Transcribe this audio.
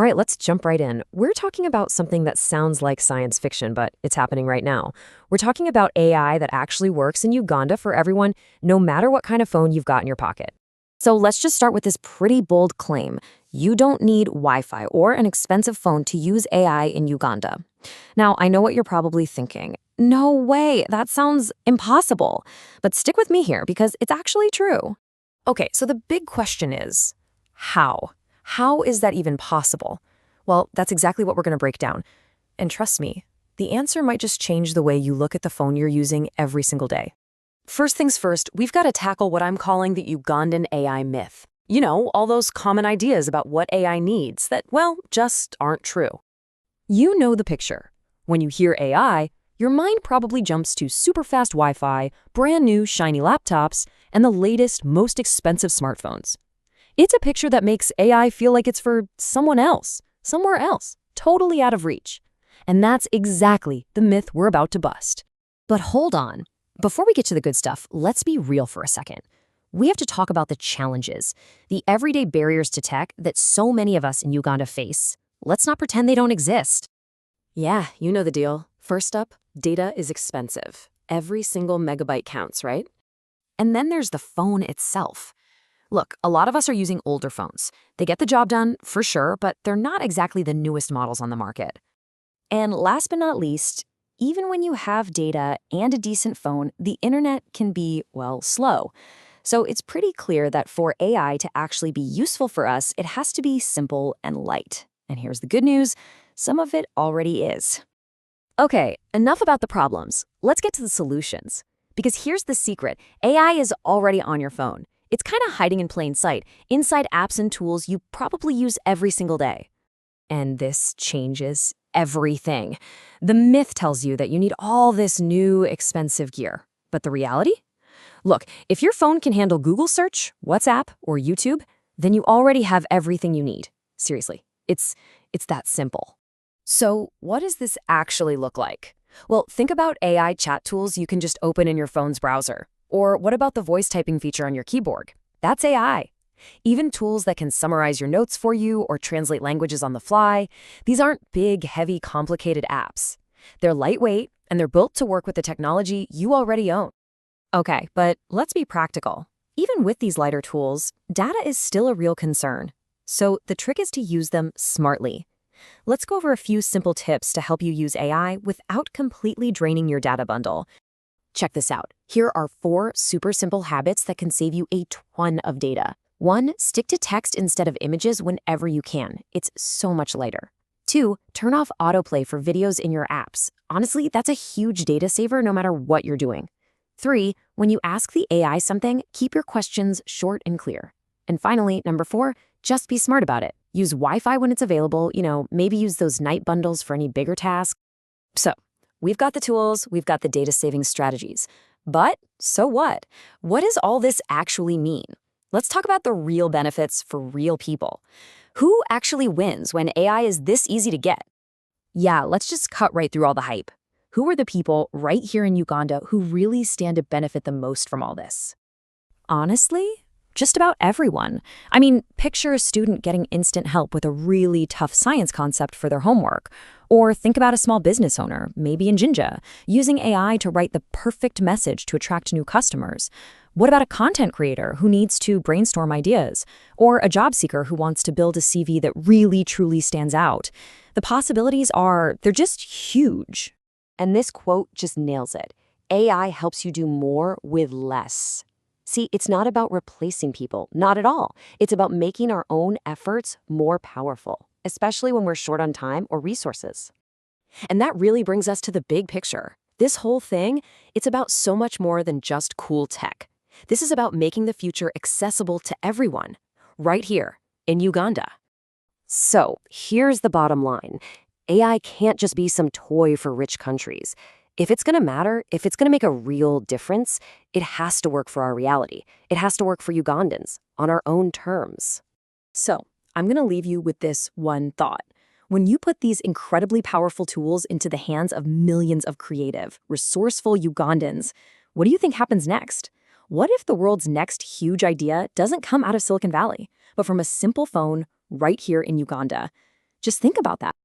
right, let's jump right in. We're talking about something that sounds like science fiction, but it's happening right now. We're talking about AI that actually works in Uganda for everyone, no matter what kind of phone you've got in your pocket. So let's just start with this pretty bold claim. You don't need Wi-Fi or an expensive phone to use AI in Uganda. Now, I know what you're probably thinking. No way, that sounds impossible. But stick with me here because it's actually true. Okay, so the big question is, how? How is that even possible? Well, that's exactly what we're going to break down. And trust me, the answer might just change the way you look at the phone you're using every single day. First things first, we've got to tackle what I'm calling the Ugandan AI myth. You know, all those common ideas about what AI needs that, well, just aren't true. You know the picture. When you hear AI, your mind probably jumps to super fast Wi-Fi, brand new shiny laptops, and the latest, most expensive smartphones. It's a picture that makes AI feel like it's for someone else, somewhere else, totally out of reach. And that's exactly the myth we're about to bust. But hold on. Before we get to the good stuff, let's be real for a second. We have to talk about the challenges, the everyday barriers to tech that so many of us in Uganda face. Let's not pretend they don't exist. Yeah, you know the deal. First up, data is expensive. Every single megabyte counts, right? And then there's the phone itself. Look, a lot of us are using older phones. They get the job done, for sure, but they're not exactly the newest models on the market. And last but not least, even when you have data and a decent phone, the internet can be, well, slow. So it's pretty clear that for AI to actually be useful for us, it has to be simple and light. And here's the good news, some of it already is. Okay, enough about the problems. Let's get to the solutions. Because here's the secret, AI is already on your phone. It's kind of hiding in plain sight, inside apps and tools you probably use every single day. And this changes everything. The myth tells you that you need all this new, expensive gear. But the reality? Look, if your phone can handle Google search, WhatsApp, or YouTube, then you already have everything you need. Seriously, it's that simple. So what does this actually look like? Well, think about AI chat tools you can just open in your phone's browser. Or what about the voice typing feature on your keyboard? That's AI. Even tools that can summarize your notes for you or translate languages on the fly, these aren't big, heavy, complicated apps. They're lightweight, and they're built to work with the technology you already own. Okay, but let's be practical. Even with these lighter tools, data is still a real concern. So the trick is to use them smartly. Let's go over a few simple tips to help you use AI without completely draining your data bundle. Check this out. Here are 4 super simple habits that can save you a ton of data. 1, stick to text instead of images whenever you can. It's so much lighter. 2, turn off autoplay for videos in your apps. Honestly, that's a huge data saver no matter what you're doing. 3, when you ask the AI something, keep your questions short and clear. And finally, number 4, just be smart about it. Use Wi-Fi when it's available, maybe use those night bundles for any bigger tasks. So, we've got the tools, we've got the data-saving strategies. But so what? What does all this actually mean? Let's talk about the real benefits for real people. Who actually wins when AI is this easy to get? Yeah, let's just cut right through all the hype. Who are the people right here in Uganda who really stand to benefit the most from all this? Honestly, just about everyone. I mean, picture a student getting instant help with a really tough science concept for their homework. Or think about a small business owner, maybe in Jinja, using AI to write the perfect message to attract new customers. What about a content creator who needs to brainstorm ideas? Or a job seeker who wants to build a CV that really, truly stands out? The possibilities they're just huge. And this quote just nails it. AI helps you do more with less. See, it's not about replacing people, not at all. It's about making our own efforts more powerful, especially when we're short on time or resources. And that really brings us to the big picture. This whole thing, it's about so much more than just cool tech. This is about making the future accessible to everyone, right here in Uganda. So here's the bottom line. AI can't just be some toy for rich countries. If it's going to matter, if it's going to make a real difference, it has to work for our reality. It has to work for Ugandans on our own terms. So I'm going to leave you with this one thought. When you put these incredibly powerful tools into the hands of millions of creative, resourceful Ugandans, what do you think happens next? What if the world's next huge idea doesn't come out of Silicon Valley, but from a simple phone right here in Uganda? Just think about that.